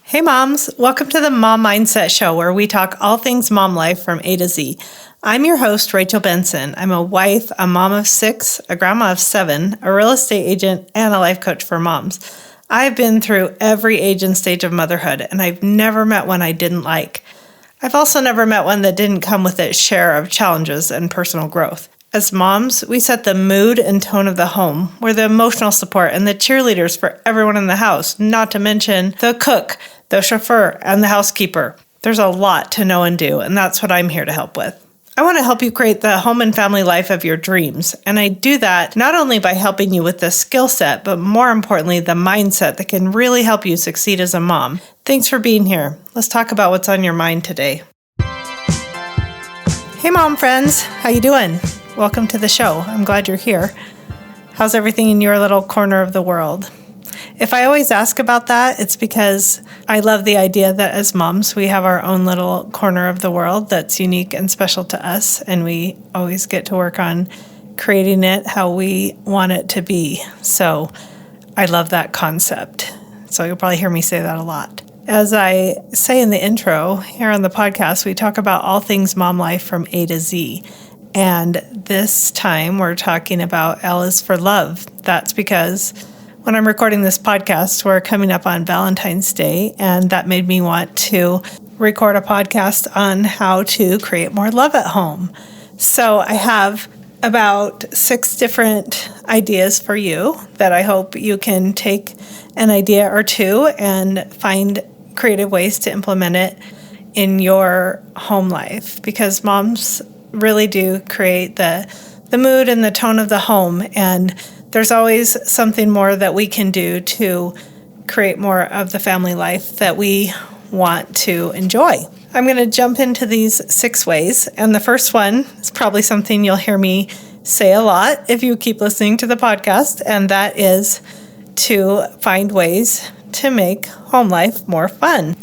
Hey moms, welcome to the Mom Mindset Show where we talk all things mom life from A to Z. I'm your host, Rachel Benson. I'm a wife, a mom of 6, a grandma of 7, a real estate agent, and a life coach for moms. I've been through every age and stage of motherhood, and I've never met one I didn't like. I've also never met one that didn't come with its share of challenges and personal growth. As moms, we set the mood and tone of the home. We're the emotional support and the cheerleaders for everyone in the house, not to mention the cook, the chauffeur, and the housekeeper. There's a lot to know and do, and that's what I'm here to help with. I want to help you create the home and family life of your dreams, and I do that not only by helping you with the skill set, but more importantly, the mindset that can really help you succeed as a mom. Thanks for being here. Let's talk about what's on your mind today. Hey mom friends, how you doing? Welcome to the show. I'm glad you're here. How's everything in your little corner of the world? If I always ask about that, it's because I love the idea that as moms, we have our own little corner of the world that's unique and special to us, and we always get to work on creating it how we want it to be. So I love that concept. So you'll probably hear me say that a lot. As I say in the intro, here on the podcast, we talk about all things mom life from A to Z. And this time we're talking about L is for love. That's because when I'm recording this podcast, we're coming up on Valentine's Day, and that made me want to record a podcast on how to create more love at home. So I have about 6 different ideas for you that I hope you can take an idea or two and find creative ways to implement it in your home life, because moms really do create the mood and the tone of the home, and there's always something more that we can do to create more of the family life that we want to enjoy. I'm going to jump into these 6 ways, and the first one is probably something you'll hear me say a lot if you keep listening to the podcast, and that is to find ways to make home life more fun.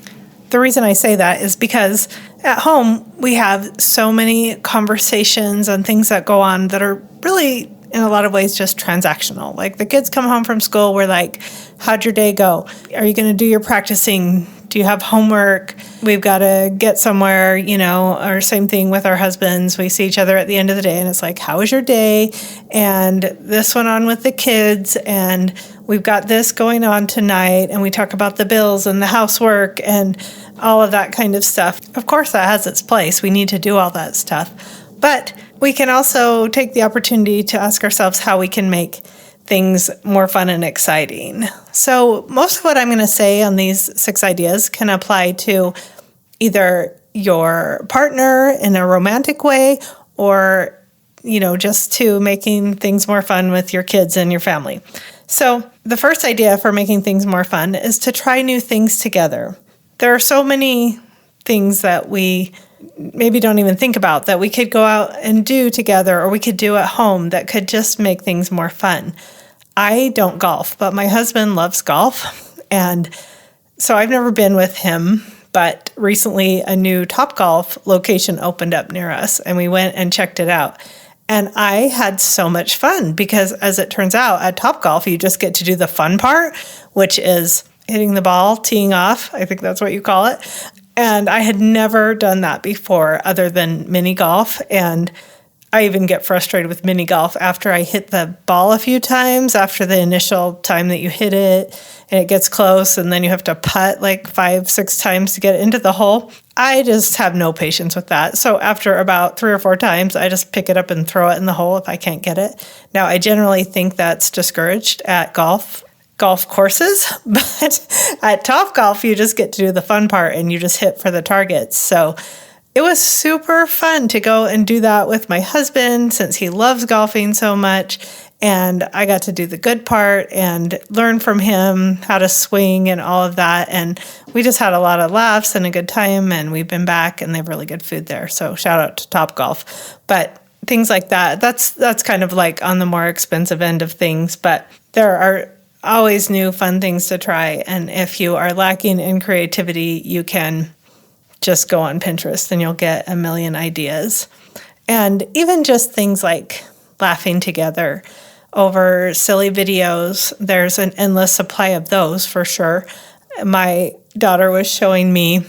The reason I say that is because at home, we have so many conversations and things that go on that are really, in a lot of ways, just transactional. Like the kids come home from school, we're like, how'd your day go? Are you going to do your practicing? Do you have homework? We've got to get somewhere, or same thing with our husbands. We see each other at the end of the day and it's like, how was your day? And this went on with the kids, and we've got this going on tonight, and we talk about the bills and the housework and all of that kind of stuff. Of course, that has its place. We need to do all that stuff. But we can also take the opportunity to ask ourselves how we can make things more fun and exciting. So most of what I'm going to say on these 6 ideas can apply to either your partner in a romantic way or, just to making things more fun with your kids and your family. So the first idea for making things more fun is to try new things together. There are so many things that we maybe don't even think about that we could go out and do together, or we could do at home that could just make things more fun. I don't golf, but my husband loves golf, and so I've never been with him, but recently a new Topgolf location opened up near us, and we went and checked it out. And I had so much fun because, as it turns out, at Topgolf, you just get to do the fun part, which is hitting the ball, teeing off. I think that's what you call it. And I had never done that before other than mini golf. And I even get frustrated with mini golf after I hit the ball a few times, after the initial time that you hit it and it gets close, and then you have to putt like 5-6 times to get it into the hole. I just have no patience with that. So after about 3 or 4 times, I just pick it up and throw it in the hole if I can't get it. Now, I generally think that's discouraged at golf courses, but at Topgolf, you just get to do the fun part and you just hit for the targets. So it was super fun to go and do that with my husband since he loves golfing so much. And I got to do the good part and learn from him how to swing and all of that. And we just had a lot of laughs and a good time, and we've been back, and they have really good food there. So shout out to Topgolf. But things like that, that's kind of like on the more expensive end of things. But there are always new fun things to try. And if you are lacking in creativity, you can just go on Pinterest and you'll get a million ideas. And even just things like laughing together over silly videos, there's an endless supply of those for sure. My daughter was showing me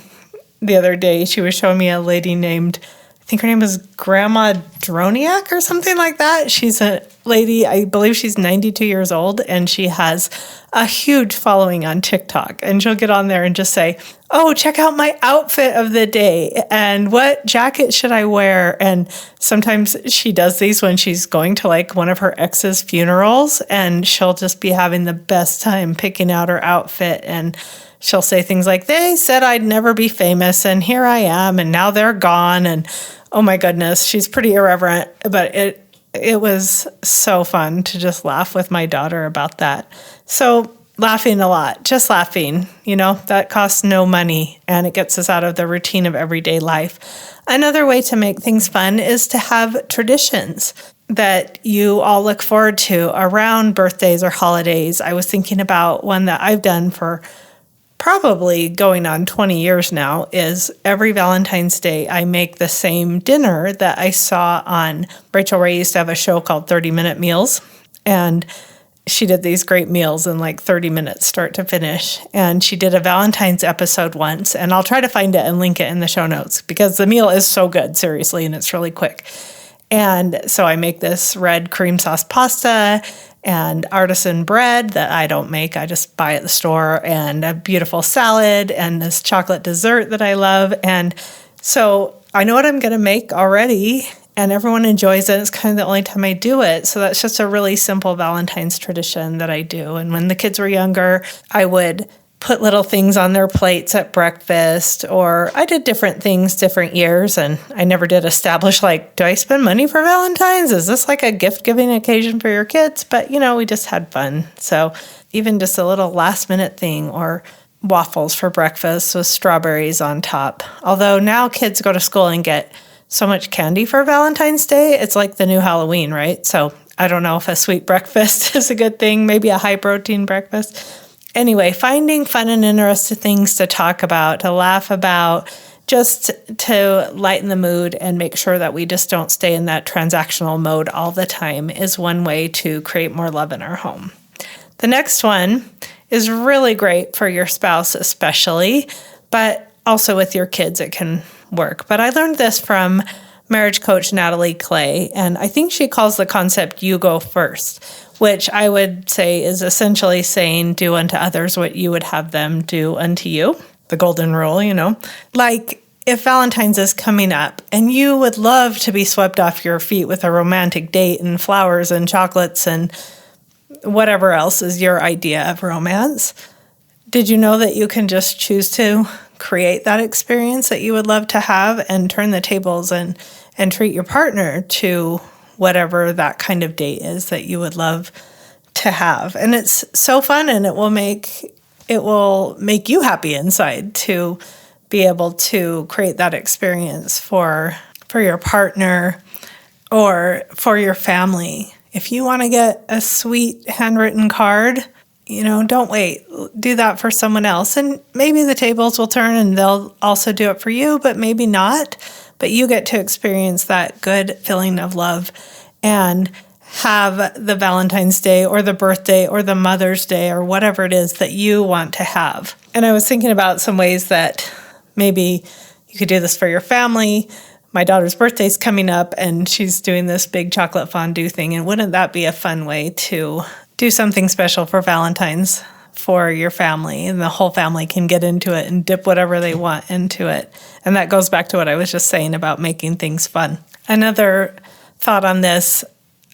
the other day, she was showing me a lady named, I think her name was Grandma Droniak or something like that. She's a lady, I believe she's 92 years old, and she has a huge following on TikTok. And she'll get on there and just say, oh, check out my outfit of the day, and what jacket should I wear? And sometimes she does these when she's going to like one of her ex's funerals, and she'll just be having the best time picking out her outfit. And she'll say things like, they said I'd never be famous, and here I am, and now they're gone. And oh my goodness, she's pretty irreverent, but it was so fun to just laugh with my daughter about that. So laughing a lot, just laughing, that costs no money, and it gets us out of the routine of everyday life. Another way to make things fun is to have traditions that you all look forward to around birthdays or holidays. I was thinking about one that I've done for probably going on 20 years now, is every Valentine's Day I make the same dinner that I saw on Rachel Ray used to have a show called 30-Minute Meals, and she did these great meals in like 30 minutes start to finish. And she did a Valentine's episode once, and I'll try to find it and link it in the show notes because the meal is so good, seriously, and it's really quick. And so I make this red cream sauce pasta and artisan bread that I don't make, I just buy at the store, and a beautiful salad and this chocolate dessert that I love. And so I know what I'm going to make already, and everyone enjoys it. It's kind of the only time I do it. So that's just a really simple Valentine's tradition that I do. And when the kids were younger, I would put little things on their plates at breakfast, or I did different things different years, and I never did establish like, do I spend money for Valentine's? Is this like a gift-giving occasion for your kids? But, we just had fun. So even just a little last-minute thing, or waffles for breakfast with strawberries on top. Although now kids go to school and get so much candy for Valentine's Day, it's like the new Halloween, right? So I don't know if a sweet breakfast is a good thing, maybe a high-protein breakfast. Anyway, finding fun and interesting things to talk about, to laugh about, just to lighten the mood and make sure that we just don't stay in that transactional mode all the time is one way to create more love in our home. The next one is really great for your spouse especially, but also with your kids it can work. But I learned this from marriage coach Natalie Clay, and I think she calls the concept you go first, which I would say is essentially saying do unto others what you would have them do unto you. The golden rule, Like if Valentine's is coming up and you would love to be swept off your feet with a romantic date and flowers and chocolates and whatever else is your idea of romance, did you know that you can just choose to create that experience that you would love to have and turn the tables and treat your partner to whatever that kind of date is that you would love to have. And it's so fun, and it will make you happy inside to be able to create that experience for your partner or for your family. If you want to get a sweet handwritten card, don't wait. Do that for someone else. And maybe the tables will turn and they'll also do it for you, but maybe not. But you get to experience that good feeling of love and have the Valentine's Day or the birthday or the Mother's Day or whatever it is that you want to have. And I was thinking about some ways that maybe you could do this for your family. My daughter's birthday's coming up and she's doing this big chocolate fondue thing. And wouldn't that be a fun way to do something special for Valentine's for your family, and the whole family can get into it and dip whatever they want into it. And that goes back to what I was just saying about making things fun. Another thought on this,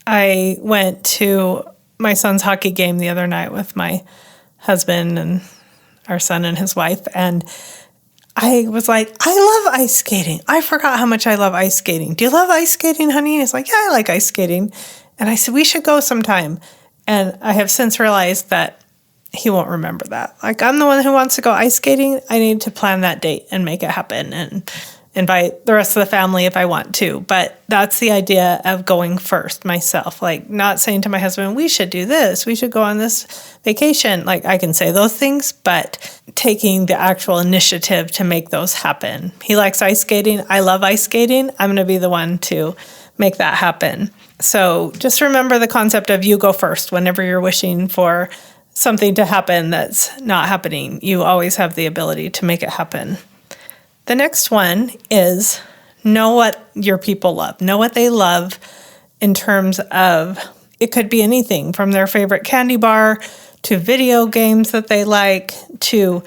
I went to my son's hockey game the other night with my husband and our son and his wife, and I was like, I love ice skating. I forgot how much I love ice skating. Do you love ice skating, honey? He's like, yeah, I like ice skating. And I said, we should go sometime. And I have since realized that he won't remember that. Like, I'm the one who wants to go ice skating. I need to plan that date and make it happen and invite the rest of the family if I want to. But that's the idea of going first myself. Like, not saying to my husband, we should do this. We should go on this vacation. Like, I can say those things, but taking the actual initiative to make those happen. He likes ice skating. I love ice skating. I'm going to be the one to make that happen. So just remember the concept of you go first whenever you're wishing for something to happen that's not happening. You always have the ability to make it happen. The next one is know what your people love. Know what they love in terms of, it could be anything from their favorite candy bar to video games that they like, to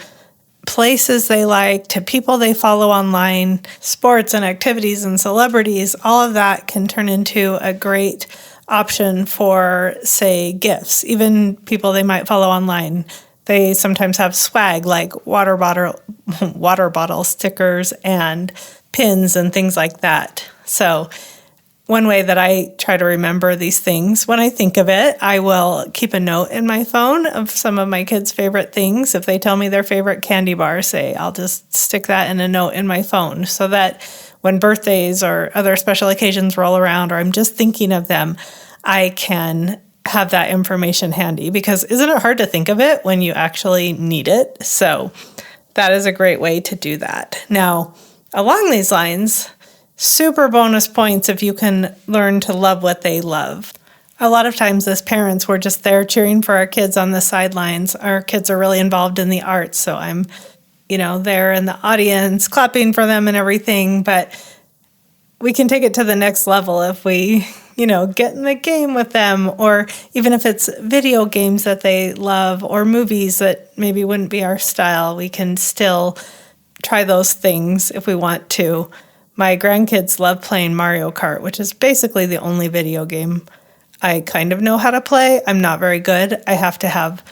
places they like, to people they follow online, sports and activities and celebrities. All of that can turn into a great option for, say, gifts. Even people they might follow online. They sometimes have swag like water bottle stickers and pins and things like that. So one way that I try to remember these things, when I think of it, I will keep a note in my phone of some of my kids' favorite things. If they tell me their favorite candy bar, say, I'll just stick that in a note in my phone so that when birthdays or other special occasions roll around, or I'm just thinking of them, I can have that information handy, because isn't it hard to think of it when you actually need it? So that is a great way to do that. Now, along these lines, super bonus points if you can learn to love what they love. A lot of times as parents, we're just there cheering for our kids on the sidelines. Our kids are really involved in the arts, so I'm, there in the audience clapping for them and everything. But we can take it to the next level if we, get in the game with them, or even if it's video games that they love or movies that maybe wouldn't be our style, we can still try those things if we want to. My grandkids love playing Mario Kart, which is basically the only video game I kind of know how to play. I'm not very good. I have to have,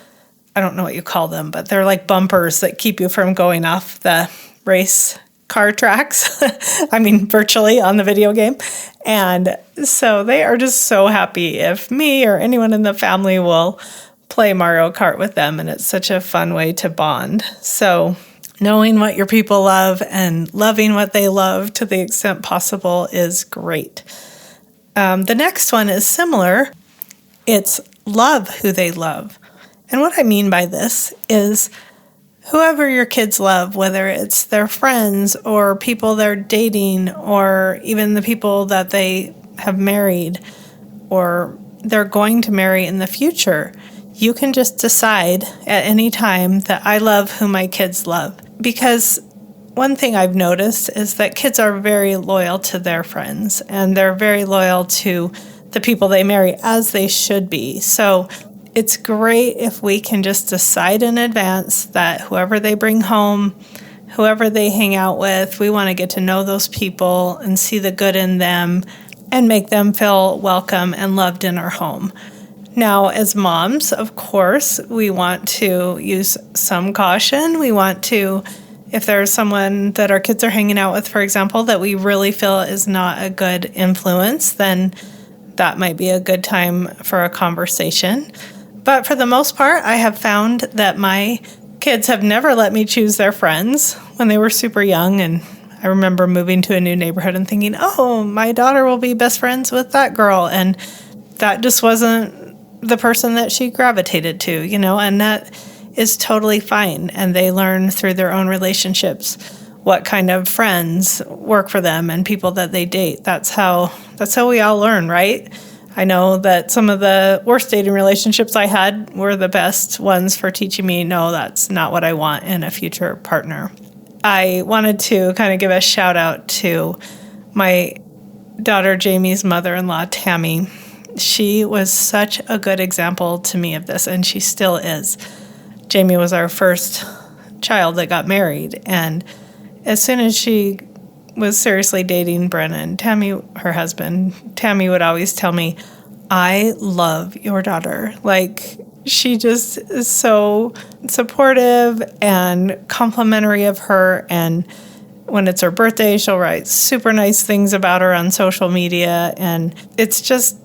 I don't know what you call them, but they're like bumpers that keep you from going off the race car tracks. I mean, virtually on the video game. And so they are just so happy if me or anyone in the family will play Mario Kart with them. And it's such a fun way to bond. So knowing what your people love and loving what they love to the extent possible is great. The next one is similar. It's love who they love. And what I mean by this is whoever your kids love, whether it's their friends or people they're dating or even the people that they have married or they're going to marry in the future, you can just decide at any time that I love who my kids love. Because one thing I've noticed is that kids are very loyal to their friends and they're very loyal to the people they marry, as they should be. So it's great if we can just decide in advance that whoever they bring home, whoever they hang out with, we want to get to know those people and see the good in them and make them feel welcome and loved in our home. Now, as moms, of course, we want to use some caution. We want to, if there's someone that our kids are hanging out with, for example, that we really feel is not a good influence, then that might be a good time for a conversation. But for the most part, I have found that my kids have never let me choose their friends when they were super young. And I remember moving to a new neighborhood and thinking, oh, my daughter will be best friends with that girl. And that just wasn't the person that she gravitated to, and that is totally fine. And they learn through their own relationships what kind of friends work for them and people that they date. That's how we all learn, right? I know that some of the worst dating relationships I had were the best ones for teaching me, no, that's not what I want in a future partner. I wanted to kind of give a shout out to my daughter Jamie's mother-in-law, Tammy. She was such a good example to me of this, and she still is. Jamie was our first child that got married, and as soon as she was seriously dating Brennan, Tammy, her husband, Tammy would always tell me, I love your daughter. Like, she just is so supportive and complimentary of her. And when it's her birthday, she'll write super nice things about her on social media. And it's just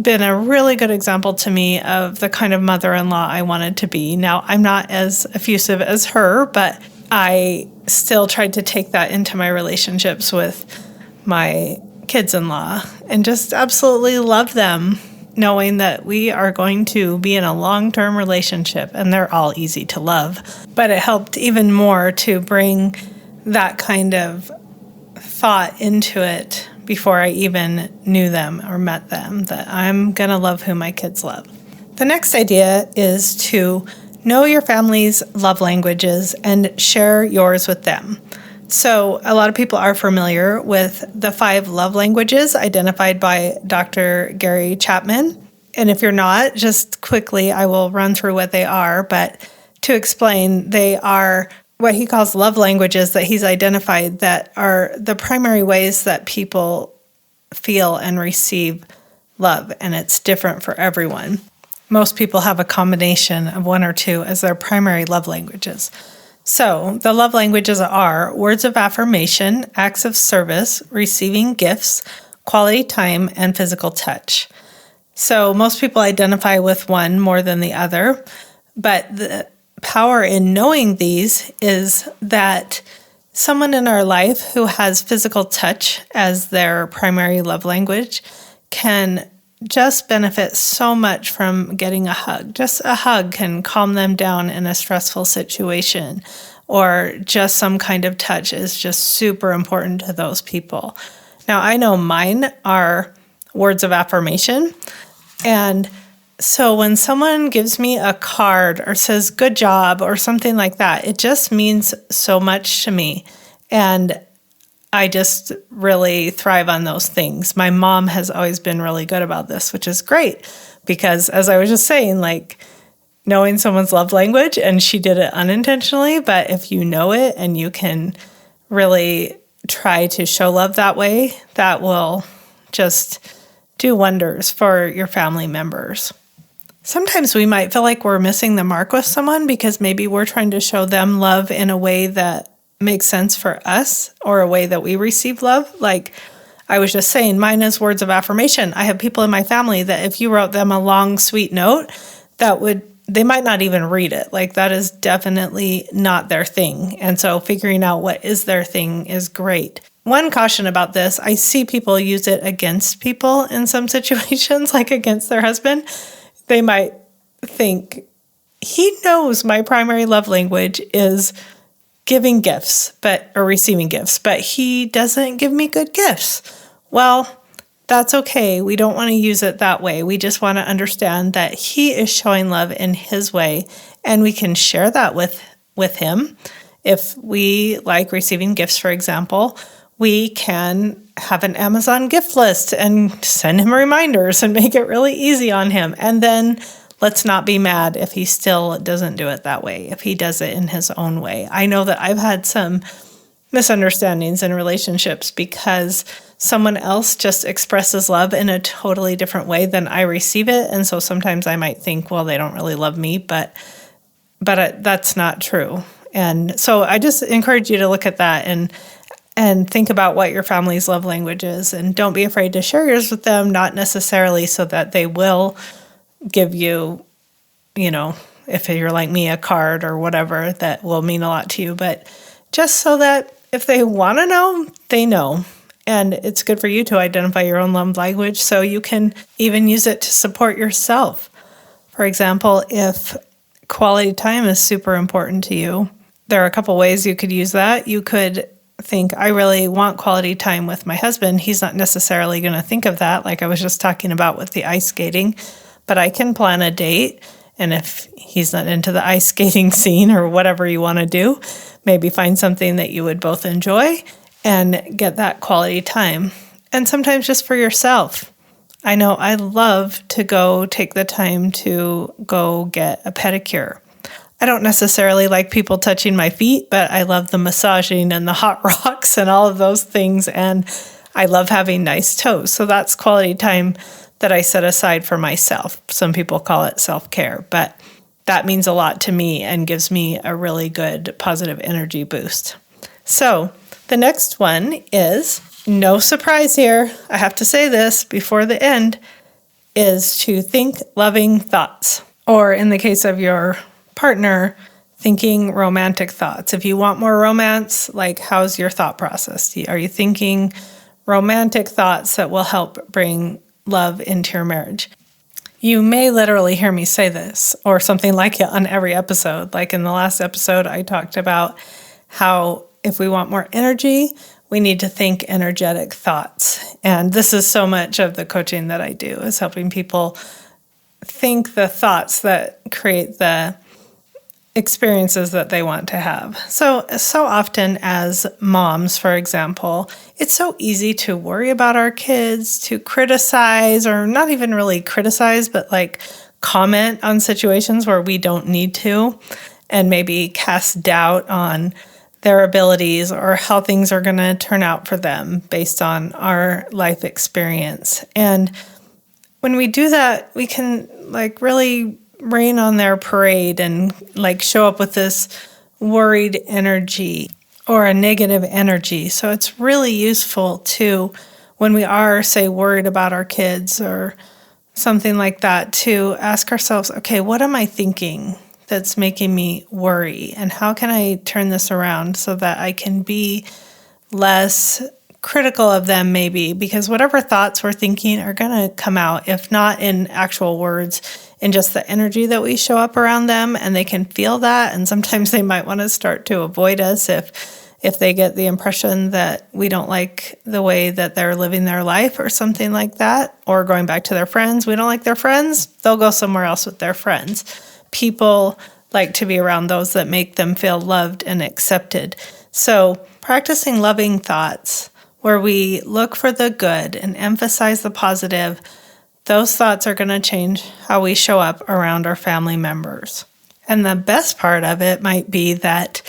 been a really good example to me of the kind of mother-in-law I wanted to be. Now, I'm not as effusive as her, but I still tried to take that into my relationships with my kids-in-law and just absolutely love them, knowing that we are going to be in a long-term relationship, and they're all easy to love. But it helped even more to bring that kind of thought into it before I even knew them or met them, that I'm going to love who my kids love. The next idea is to know your family's love languages and share yours with them. So a lot of people are familiar with the 5 love languages identified by Dr. Gary Chapman. And if you're not, just quickly, I will run through what they are. But to explain, they are what he calls love languages that he's identified that are the primary ways that people feel and receive love. And it's different for everyone. Most people have a combination of 1 or 2 as their primary love languages. So the love languages are words of affirmation, acts of service, receiving gifts, quality time, and physical touch. So most people identify with one more than the other, but the power in knowing these is that someone in our life who has physical touch as their primary love language can just benefit so much from getting a hug. Just a hug can calm them down in a stressful situation, or just some kind of touch is just super important to those people. Now, I know mine are words of affirmation, and so when someone gives me a card or says good job or something like that, it just means so much to me. And I just really thrive on those things. My mom has always been really good about this, which is great because, as I was just saying, like knowing someone's love language, and she did it unintentionally, but if you know it and you can really try to show love that way, that will just do wonders for your family members. Sometimes we might feel like we're missing the mark with someone because maybe we're trying to show them love in a way that makes sense for us or a way that we receive love. Like I was just saying, mine is words of affirmation. I have people in my family that if you wrote them a long, sweet note, they might not even read it. Like that is definitely not their thing. And so figuring out what is their thing is great. One caution about this, I see people use it against people in some situations, like against their husband. They might think, he knows my primary love language is giving gifts, or receiving gifts, but he doesn't give me good gifts. Well, that's okay. We don't want to use it that way. We just want to understand that he is showing love in his way, and we can share that with him. If we like receiving gifts, for example, we can have an Amazon gift list and send him reminders and make it really easy on him. And then let's not be mad if he still doesn't do it that way, if he does it in his own way. I know that I've had some misunderstandings in relationships because someone else just expresses love in a totally different way than I receive it. And so sometimes I might think, well, they don't really love me, but that's not true. And so I just encourage you to look at that and think about what your family's love language is. And don't be afraid to share yours with them, not necessarily so that they will give you, if you're like me, a card or whatever that will mean a lot to you, but just so that if they want to know, they know. And it's good for you to identify your own love language so you can even use it to support yourself. For example, if quality time is super important to you, there are a couple ways you could use that. You could think, I really want quality time with my husband. He's not necessarily going to think of that, like I was just talking about with the ice skating, but I can plan a date. And if he's not into the ice skating scene or whatever you want to do, maybe find something that you would both enjoy and get that quality time. And sometimes just for yourself. I know I love to go take the time to go get a pedicure. I don't necessarily like people touching my feet, but I love the massaging and the hot rocks and all of those things. And I love having nice toes. So that's quality time that I set aside for myself. Some people call it self-care, but that means a lot to me and gives me a really good positive energy boost. So the next one is, no surprise here, I have to say this before the end, is to think loving thoughts. Or in the case of your partner, thinking romantic thoughts. If you want more romance, like how's your thought process? Are you thinking romantic thoughts that will help bring love into your marriage? You may literally hear me say this or something like it on every episode. Like in the last episode, I talked about how if we want more energy, we need to think energetic thoughts. And this is so much of the coaching that I do, is helping people think the thoughts that create the experiences that they want to have. So often as moms, for example, it's so easy to worry about our kids, to criticize, or not even really criticize, but like comment on situations where we don't need to, and maybe cast doubt on their abilities or how things are going to turn out for them based on our life experience. And when we do that, we can like really rain on their parade and like show up with this worried energy or a negative energy. So it's really useful to, when we are, say, worried about our kids or something like that, to ask ourselves, okay, what am I thinking that's making me worry? And how can I turn this around so that I can be less critical of them, maybe? Because whatever thoughts we're thinking are going to come out, if not in actual words, in just the energy that we show up around them, and they can feel that. And sometimes they might want to start to avoid us if they get the impression that we don't like the way that they're living their life or something like that, or going back to their friends. We don't like their friends, they'll go somewhere else with their friends. People like to be around those that make them feel loved and accepted. So practicing loving thoughts, where we look for the good and emphasize the positive, those thoughts are going to change how we show up around our family members. And the best part of it might be that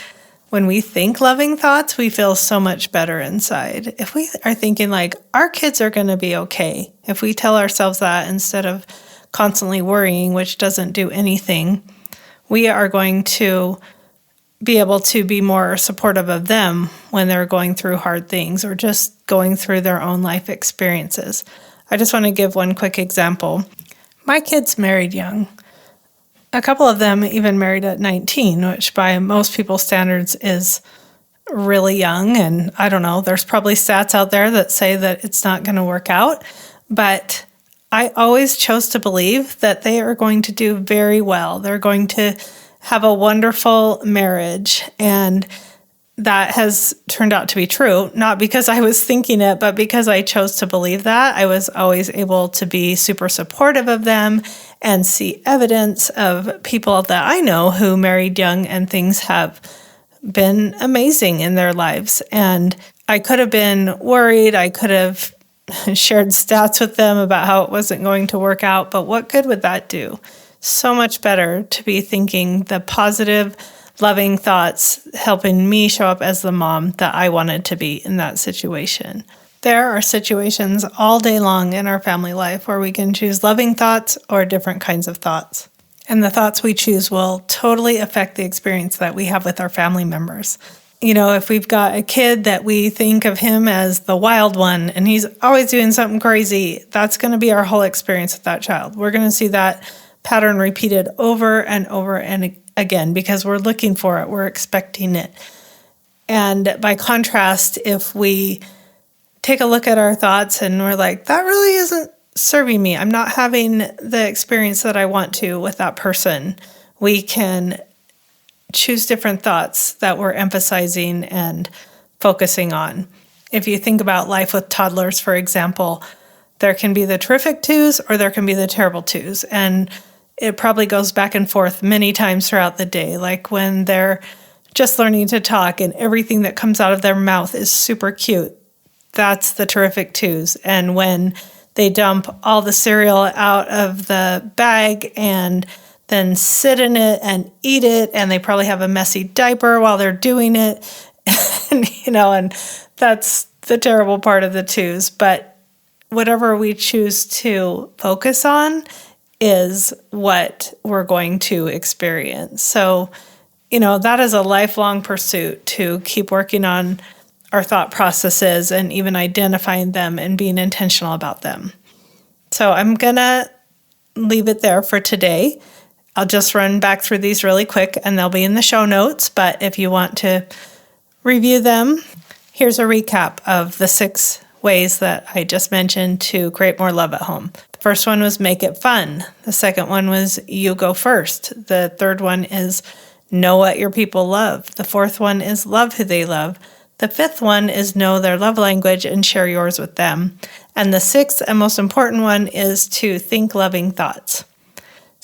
when we think loving thoughts, we feel so much better inside. If we are thinking like, our kids are going to be okay, if we tell ourselves that instead of constantly worrying, which doesn't do anything, we are going to be able to be more supportive of them when they're going through hard things or just going through their own life experiences. I just want to give one quick example. My kids married young. A couple of them even married at 19, which by most people's standards is really young. And I don't know, there's probably stats out there that say that it's not going to work out. But I always chose to believe that they are going to do very well. They're going to have a wonderful marriage. And that has turned out to be true, not because I was thinking it, but because I chose to believe that. I was always able to be super supportive of them and see evidence of people that I know who married young and things have been amazing in their lives. And I could have been worried. I could have shared stats with them about how it wasn't going to work out, but what good would that do? So much better to be thinking the positive, loving thoughts, helping me show up as the mom that I wanted to be in that situation. There are situations all day long in our family life where we can choose loving thoughts or different kinds of thoughts. And the thoughts we choose will totally affect the experience that we have with our family members. You know, if we've got a kid that we think of him as the wild one and he's always doing something crazy, that's going to be our whole experience with that child. We're going to see that pattern repeated over and over and again because we're looking for it, we're expecting it. And by contrast, if we take a look at our thoughts and we're like, that really isn't serving me, I'm not having the experience that I want to with that person, we can choose different thoughts that we're emphasizing and focusing on. If you think about life with toddlers, for example, there can be the terrific twos or there can be the terrible twos. And it probably goes back and forth many times throughout the day, like when they're just learning to talk and everything that comes out of their mouth is super cute. That's the terrific twos. And when they dump all the cereal out of the bag and then sit in it and eat it, and they probably have a messy diaper while they're doing it, and that's the terrible part of the twos. But whatever we choose to focus on is what we're going to experience. So, that is a lifelong pursuit to keep working on our thought processes and even identifying them and being intentional about them. So I'm going to leave it there for today. I'll just run back through these really quick and they'll be in the show notes. But if you want to review them, here's a recap of the 6 ways that I just mentioned to create more love at home. The first one was make it fun. The second one was you go first. The third one is know what your people love. The fourth one is love who they love. The fifth one is know their love language and share yours with them. And the sixth and most important one is to think loving thoughts.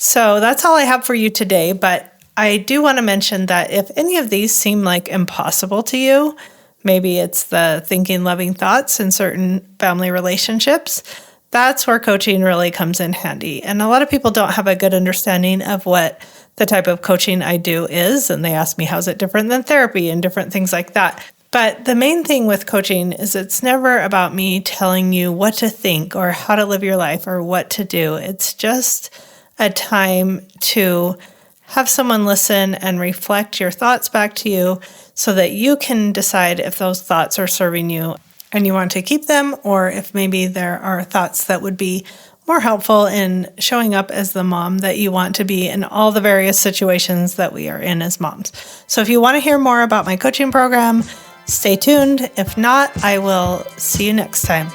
So that's all I have for you today, but I do want to mention that if any of these seem like impossible to you, maybe it's the thinking loving thoughts in certain family relationships, that's where coaching really comes in handy. And a lot of people don't have a good understanding of what the type of coaching I do is, and they ask me, how's it different than therapy and different things like that. But the main thing with coaching is it's never about me telling you what to think or how to live your life or what to do. It's just a time to have someone listen and reflect your thoughts back to you so that you can decide if those thoughts are serving you and you want to keep them, or if maybe there are thoughts that would be more helpful in showing up as the mom that you want to be in all the various situations that we are in as moms. So if you want to hear more about my coaching program, stay tuned. If not, I will see you next time.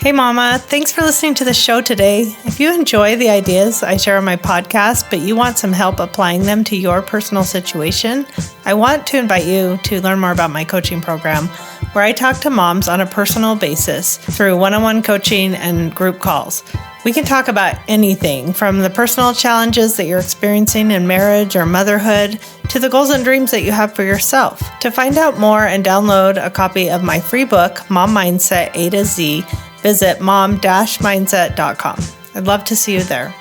Hey Mama, thanks for listening to the show today. If you enjoy the ideas I share on my podcast, but you want some help applying them to your personal situation, I want to invite you to learn more about my coaching program, where I talk to moms on a personal basis through one-on-one coaching and group calls. We can talk about anything from the personal challenges that you're experiencing in marriage or motherhood to the goals and dreams that you have for yourself. To find out more and download a copy of my free book, Mom Mindset A to Z, visit mom-mindset.com. I'd love to see you there.